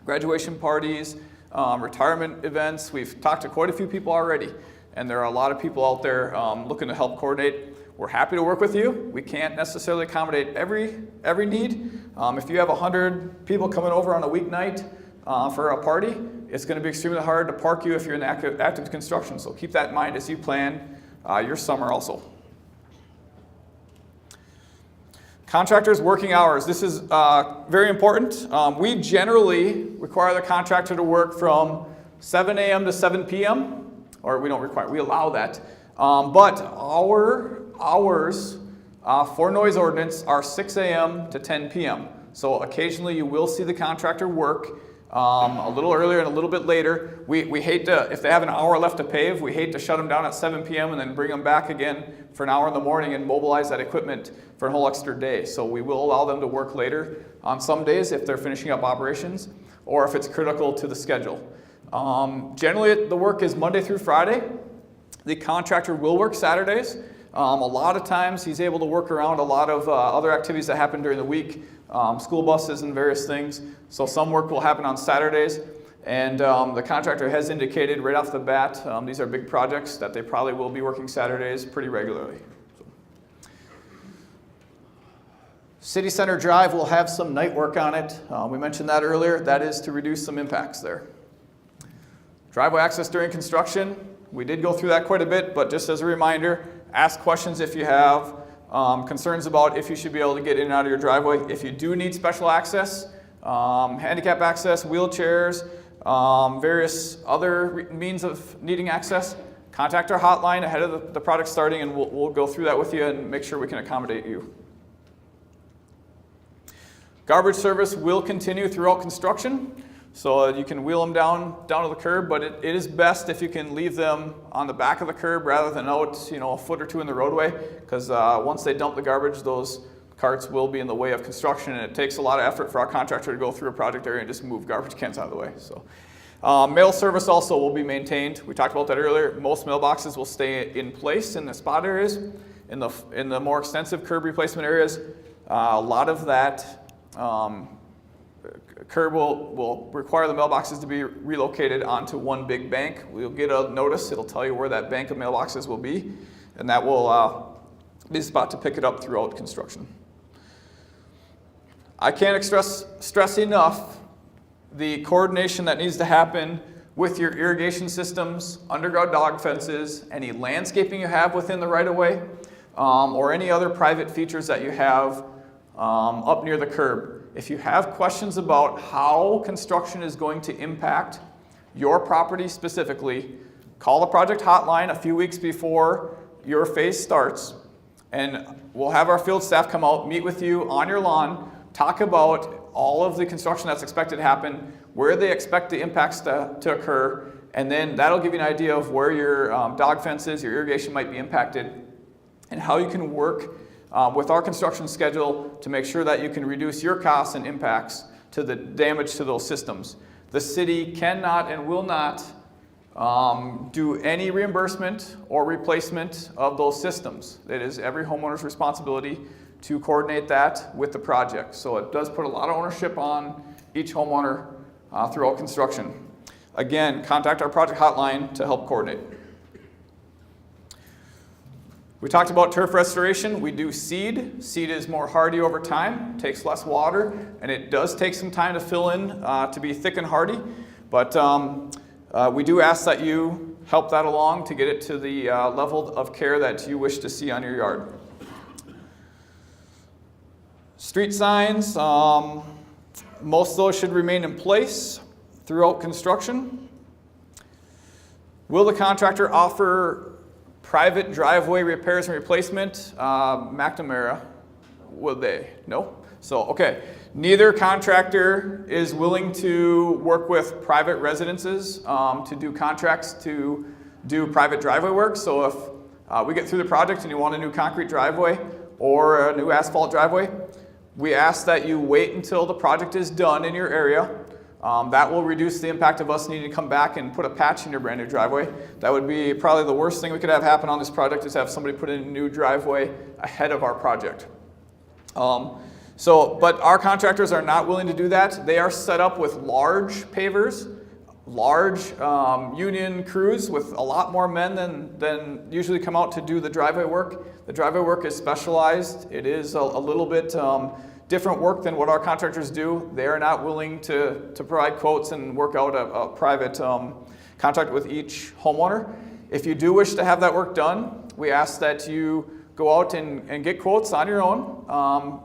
graduation parties, retirement events. We've talked to quite a few people already, and there are a lot of people out there looking to help coordinate. We're happy to work with you. We can't necessarily accommodate every need. If you have 100 people coming over on a weeknight for a party, it's going to be extremely hard to park you if you're in active construction. So keep that in mind as you plan your summer also. Contractors' working hours. This is very important. We generally require the contractor to work from 7 a.m. to 7 p.m. Or we don't require, we allow that. But our hours for noise ordinance are 6 a.m. to 10 p.m. So occasionally you will see the contractor work a little earlier and a little bit later. We hate to, if they have an hour left to pave, we hate to shut them down at 7 p.m. and then bring them back again for an hour in the morning and mobilize that equipment for a whole extra day. So we will allow them to work later on some days if they're finishing up operations or if it's critical to the schedule. Generally the work is Monday through Friday. The contractor will work Saturdays. A lot of times he's able to work around a lot of other activities that happen during the week, school buses and various things. So some work will happen on Saturdays, and the contractor has indicated right off the bat, these are big projects, that they probably will be working Saturdays pretty regularly. City Center Drive will have some night work on it. We mentioned that earlier. That is to reduce some impacts there. Driveway access during construction. We did go through that quite a bit, but just as a reminder, ask questions if you have concerns about if you should be able to get in and out of your driveway. If you do need special access, handicap access, wheelchairs, various other means of needing access, contact our hotline ahead of the project starting, and we'll go through that with you and make sure we can accommodate you. Garbage service will continue throughout construction. So you can wheel them down to the curb, but it is best if you can leave them on the back of the curb rather than out, a foot or two in the roadway, because once they dump the garbage, those carts will be in the way of construction, and it takes a lot of effort for our contractor to go through a project area and just move garbage cans out of the way. So mail service also will be maintained. We talked about that earlier. Most mailboxes will stay in place in the spot areas. In the more extensive curb replacement areas, a lot of that curb will require the mailboxes to be relocated onto one big bank. We'll get a notice. It'll tell you where that bank of mailboxes will be, and that will be the spot to pick it up throughout construction. I can't stress enough the coordination that needs to happen with your irrigation systems, underground dog fences, any landscaping you have within the right-of-way, or any other private features that you have up near the curb. If you have questions about how construction is going to impact your property specifically, call the project hotline a few weeks before your phase starts, and we'll have our field staff come out, meet with you on your lawn, talk about all of the construction that's expected to happen, where they expect the impacts to occur, and then that'll give you an idea of where your dog fences, your irrigation might be impacted, and how you can work with our construction schedule to make sure that you can reduce your costs and impacts to the damage to those systems. The city cannot and will not do any reimbursement or replacement of those systems. It is every homeowner's responsibility to coordinate that with the project. So it does put a lot of ownership on each homeowner throughout construction. Again, contact our project hotline to help coordinate. We talked about turf restoration. We do seed. Seed is more hardy over time, takes less water, and it does take some time to fill in to be thick and hardy. But we do ask that you help that along to get it to the level of care that you wish to see on your yard. Street signs, most of those should remain in place throughout construction. Will the contractor offer private driveway repairs and replacement? McNamara, would they? No? So, okay. Neither contractor is willing to work with private residences to do contracts to do private driveway work. So if we get through the project and you want a new concrete driveway or a new asphalt driveway, we ask that you wait until the project is done in your area That will reduce the impact of us needing to come back and put a patch in your brand new driveway. That would be probably the worst thing we could have happen on this project, is have somebody put in a new driveway ahead of our project. But our contractors are not willing to do that. They are set up with large pavers, large union crews with a lot more men than usually come out to do the driveway work. The driveway work is specialized. It is a little bit different work than what our contractors do. They are not willing to provide quotes and work out a private contract with each homeowner. If you do wish to have that work done, we ask that you go out and get quotes on your own.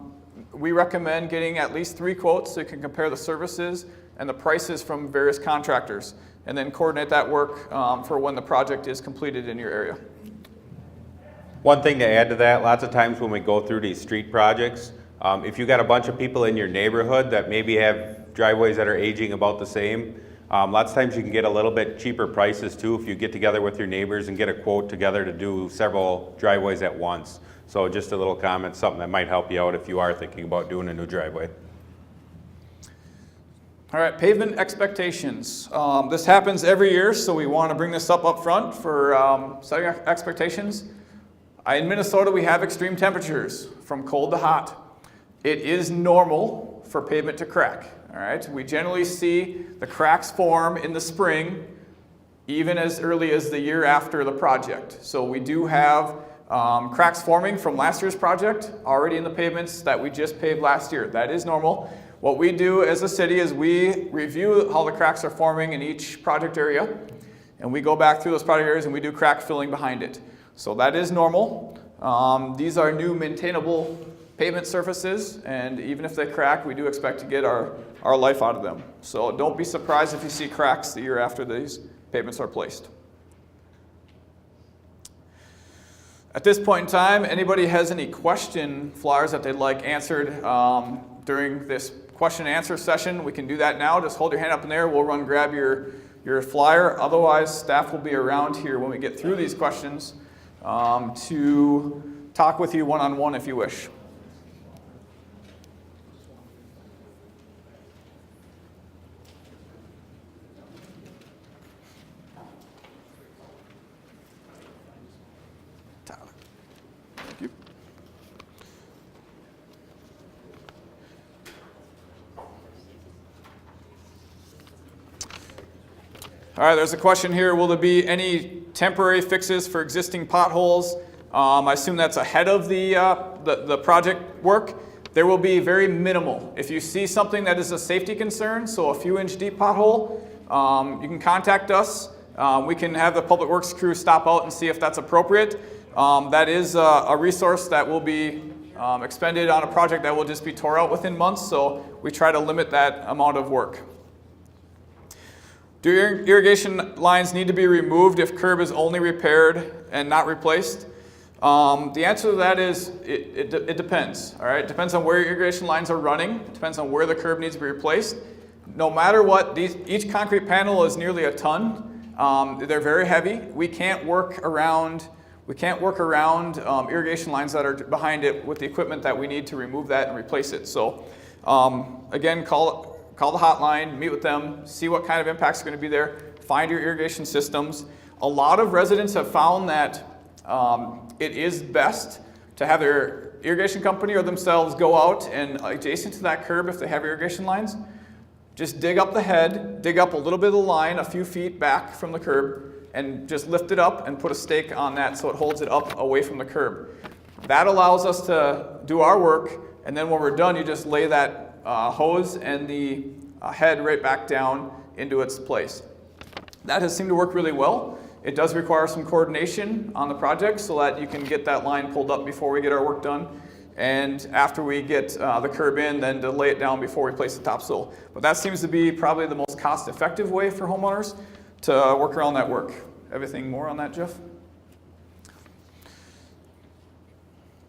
We recommend getting at least 3 quotes so you can compare the services and the prices from various contractors, and then coordinate that work for when the project is completed in your area. One thing to add to that, lots of times when we go through these street projects, if you got a bunch of people in your neighborhood that maybe have driveways that are aging about the same, lots of times you can get a little bit cheaper prices too if you get together with your neighbors and get a quote together to do several driveways at once. So just a little comment, something that might help you out if you are thinking about doing a new driveway. All right, pavement expectations. This happens every year, so we want to bring this up front for setting expectations. In Minnesota, we have extreme temperatures, from cold to hot. It is normal for pavement to crack. All right, we generally see the cracks form in the spring, even as early as the year after the project. So we do have cracks forming from last year's project already in the pavements that we just paved last year. That is normal. What we do as a city is we review how the cracks are forming in each project area, and we go back through those project areas and we do crack filling behind it. So that is normal. These are new maintainable pavement surfaces, and even if they crack, we do expect to get our life out of them. So don't be surprised if you see cracks the year after these pavements are placed. At this point in time, anybody has any question flyers that they'd like answered during this question and answer session, we can do that now. Just hold your hand up in there. We'll run grab your flyer. Otherwise, staff will be around here when we get through these questions to talk with you one-on-one if you wish. All right, there's a question here. Will there be any temporary fixes for existing potholes? I assume that's ahead of the project work. There will be very minimal. If you see something that is a safety concern, so a few inch deep pothole, you can contact us. We can have the public works crew stop out and see if that's appropriate. That is a resource that will be expended on a project that will just be tore out within months, so we try to limit that amount of work. Do irrigation lines need to be removed if curb is only repaired and not replaced? The answer to that is it depends. All right, it depends on where your irrigation lines are running. It depends on where the curb needs to be replaced. No matter what, each concrete panel is nearly a ton. They're very heavy. We can't work around irrigation lines that are behind it with the equipment that we need to remove that and replace it. So again, call the hotline, meet with them, see what kind of impacts are going to be there, find your irrigation systems. A lot of residents have found that it is best to have their irrigation company or themselves go out and adjacent to that curb, if they have irrigation lines, just dig up the head, dig up a little bit of the line a few feet back from the curb, and just lift it up and put a stake on that so it holds it up away from the curb. That allows us to do our work, and then when we're done, you just lay that hose and the head right back down into its place. That has seemed to work really well. It does require some coordination on the project so that you can get that line pulled up before we get our work done. And after we get the curb in, then to lay it down before we place the topsoil. But that seems to be probably the most cost-effective way for homeowners to work around that work. Everything more on that, Jeff?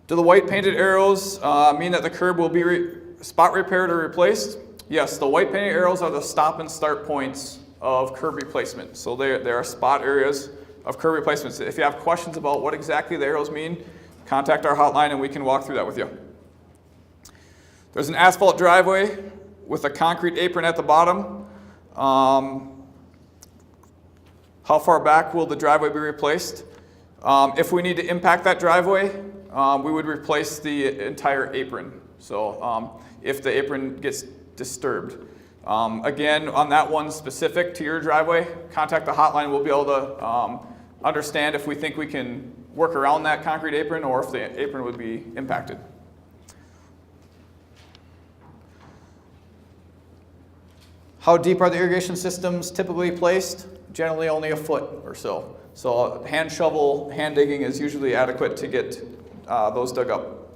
Do the white painted arrows mean that the curb will be spot repaired or replaced? Yes, the white painted arrows are the stop and start points of curb replacement. So there are spot areas of curb replacements. If you have questions about what exactly the arrows mean, contact our hotline and we can walk through that with you. There's an asphalt driveway with a concrete apron at the bottom. How far back will the driveway be replaced? If we need to impact that driveway, we would replace the entire apron. So if the apron gets disturbed. Again, on that one specific to your driveway, contact the hotline. We'll be able to understand if we think we can work around that concrete apron or if the apron would be impacted. How deep are the irrigation systems typically placed? Generally only a foot or so. So hand shovel, hand digging is usually adequate to get those dug up.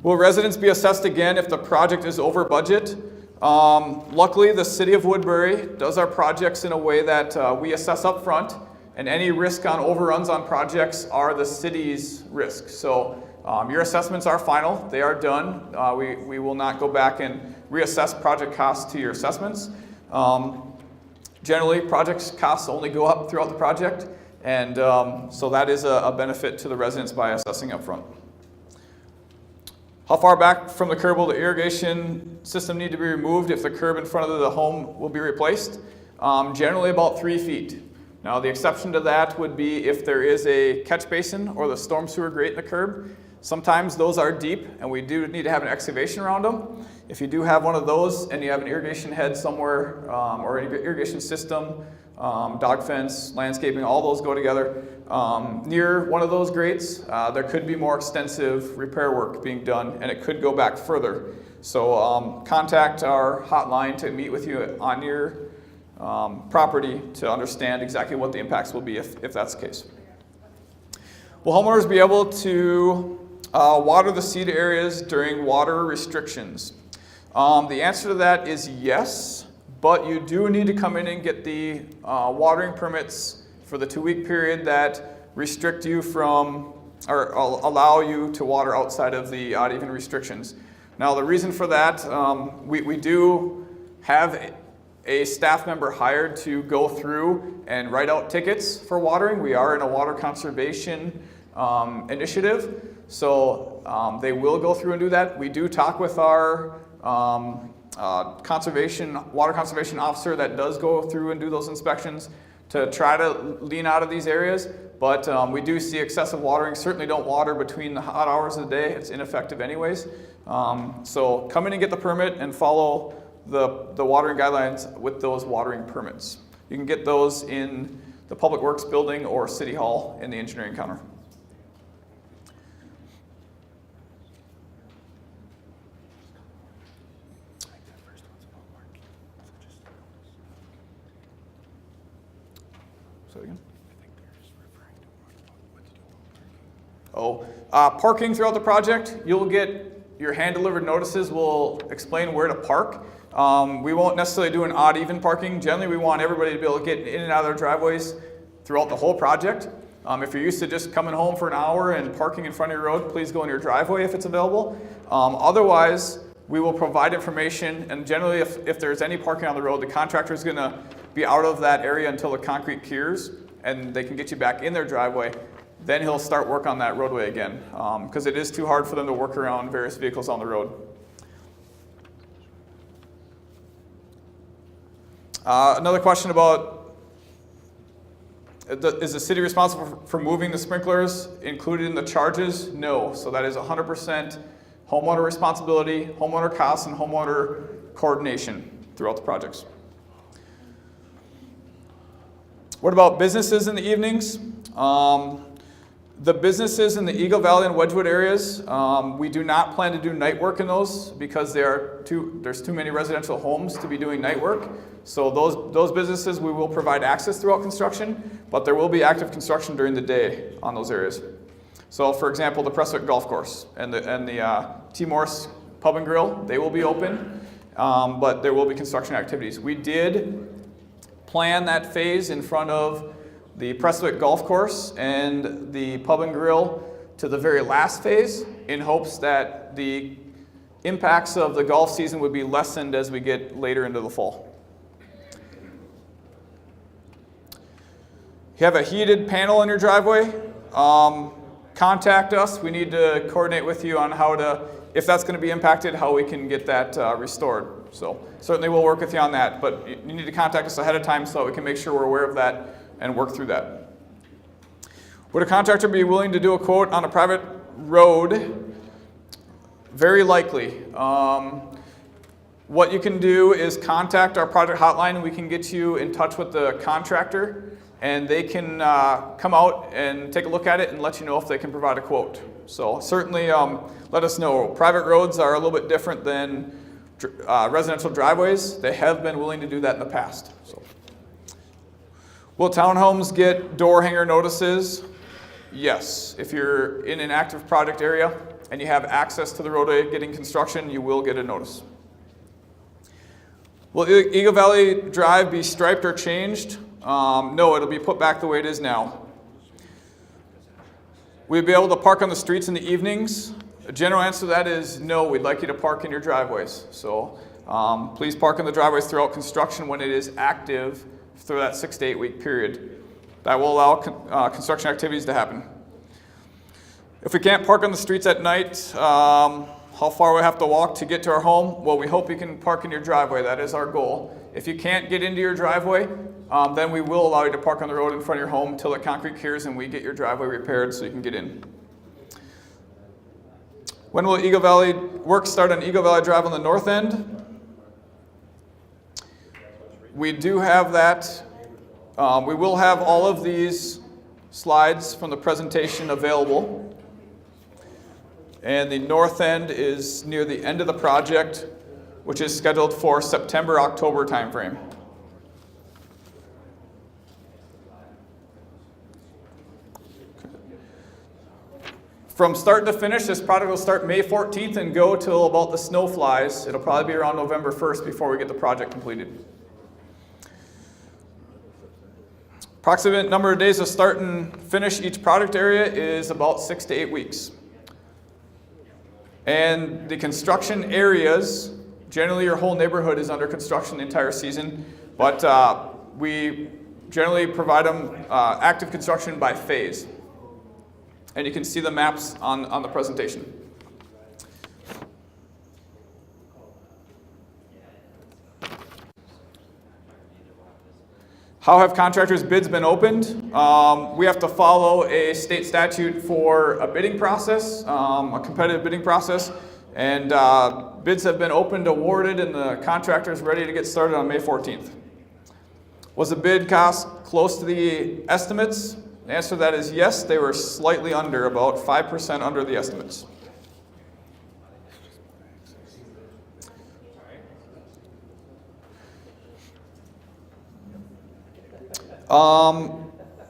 Will residents be assessed again if the project is over budget? Luckily, the city of Woodbury does our projects in a way that we assess up front, and any risk on overruns on projects are the city's risk. So your assessments are final, they are done. We will not go back and reassess project costs to your assessments. Generally, project costs only go up throughout the project, and so that is a benefit to the residents by assessing up front. How far back from the curb will the irrigation system need to be removed if the curb in front of the home will be replaced? Generally about 3 feet. Now the exception to that would be if there is a catch basin or the storm sewer grate in the curb. Sometimes those are deep and we do need to have an excavation around them. If you do have one of those and you have an irrigation head somewhere or an irrigation system, dog fence, landscaping, all those go together. Near one of those grates, there could be more extensive repair work being done and it could go back further. So contact our hotline to meet with you on your property to understand exactly what the impacts will be if that's the case. Will homeowners be able to water the seed areas during water restrictions? The answer to that is yes, but you do need to come in and get the watering permits for the 2-week period that restrict you from, or allow you to water outside of the odd even restrictions. Now the reason for that, we do have a staff member hired to go through and write out tickets for watering. We are in a water conservation initiative, so they will go through and do that. We do talk with our water conservation officer that does go through and do those inspections to try to lean out of these areas, but we do see excessive watering. Certainly don't water between the hot hours of the day. It's ineffective anyways. So come in and get the permit and follow the watering guidelines with those watering permits. You can get those in the Public Works building or City Hall in the engineering counter. Parking throughout the project, you'll get your hand-delivered notices will explain where to park. We won't necessarily do an odd-even parking. Generally, we want everybody to be able to get in and out of their driveways throughout the whole project. If you're used to just coming home for an hour and parking in front of your road, please go in your driveway if it's available. Otherwise, we will provide information, and generally if there's any parking on the road, the contractor is going to be out of that area until the concrete cures, and they can get you back in their driveway. Then he'll start work on that roadway again, because it is too hard for them to work around various vehicles on the road. Another question about, is the city responsible for moving the sprinklers included in the charges? No, so that is 100% homeowner responsibility, homeowner costs, and homeowner coordination throughout the projects. What about businesses in the evenings? The businesses in the Eagle Valley and Wedgewood areas, we do not plan to do night work in those because there's too many residential homes to be doing night work. So those businesses, we will provide access throughout construction, but there will be active construction during the day on those areas. So for example, the Prestwick Golf Course and the T. Morris Pub and Grill, they will be open, but there will be construction activities. We did plan that phase in front of the Prestwick Golf Course and the Pub and Grill to the very last phase in hopes that the impacts of the golf season would be lessened as we get later into the fall. You have a heated panel in your driveway. contact us. We need to coordinate with you on how to, if that's going to be impacted, how we can get that restored. So certainly we'll work with you on that, but you need to contact us ahead of time so that we can make sure we're aware of that and work through that. Would a contractor be willing to do a quote on a private road? Very likely. What you can do is contact our project hotline and we can get you in touch with the contractor and they can come out and take a look at it and let you know if they can provide a quote. So certainly let us know. Private roads are a little bit different than residential driveways. They have been willing to do that in the past. So. Will townhomes get door hanger notices? Yes. If you're in an active project area and you have access to the roadway getting construction, you will get a notice. Will Eagle Valley Drive be striped or changed? No, it'll be put back the way it is now. Will you be able to park on the streets in the evenings? The general answer to that is no, we'd like you to park in your driveways. So please park in the driveways throughout construction when it is active through that 6 to 8 week period. That will allow construction activities to happen. If we can't park on the streets at night, how far we have to walk to get to our home? Well, we hope you can park in your driveway. That is our goal. If you can't get into your driveway, then we will allow you to park on the road in front of your home until the concrete cures and we get your driveway repaired so you can get in. When will Eagle Valley work start on Eagle Valley Drive on the north end? We do have that. We will have all of these slides from the presentation available. And the north end is near the end of the project, which is scheduled for September, October timeframe. From start to finish, this project will start May 14th and go till about the snow flies. It'll probably be around November 1st before we get the project completed. Approximate number of days to start and finish each project area is about 6 to 8 weeks. And the construction areas, generally your whole neighborhood is under construction the entire season, but we generally provide them active construction by phase. And you can see the maps on the presentation. How have contractors' bids been opened? We have to follow a state statute for a bidding process, a competitive bidding process, and bids have been opened, awarded, and the contractor is ready to get started on May 14th. Was the bid cost close to the estimates? The answer to that is yes, they were slightly under, about 5% under the estimates.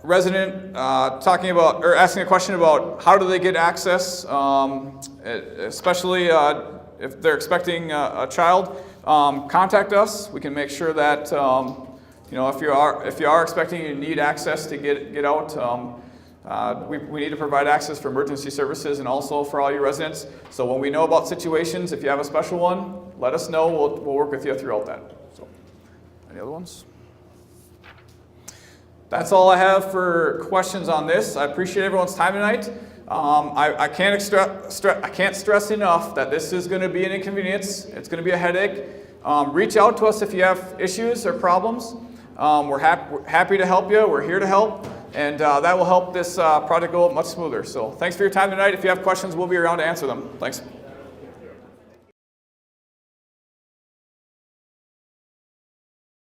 Resident talking about, or asking a question about how do they get access, especially if they're expecting a child. Contact us. We can make sure that you know, if you are expecting, you need access to get out. We need to provide access for emergency services and also for all your residents. So when we know about situations, if you have a special one, let us know. We'll work with you throughout that. So, any other ones? That's all I have for questions on this. I appreciate everyone's time tonight. I can't stress enough that this is going to be an inconvenience. It's going to be a headache. Reach out to us if you have issues or problems. We're happy to help you. We're here to help. And that will help this project go much smoother. So thanks for your time tonight. If you have questions, we'll be around to answer them. Thanks.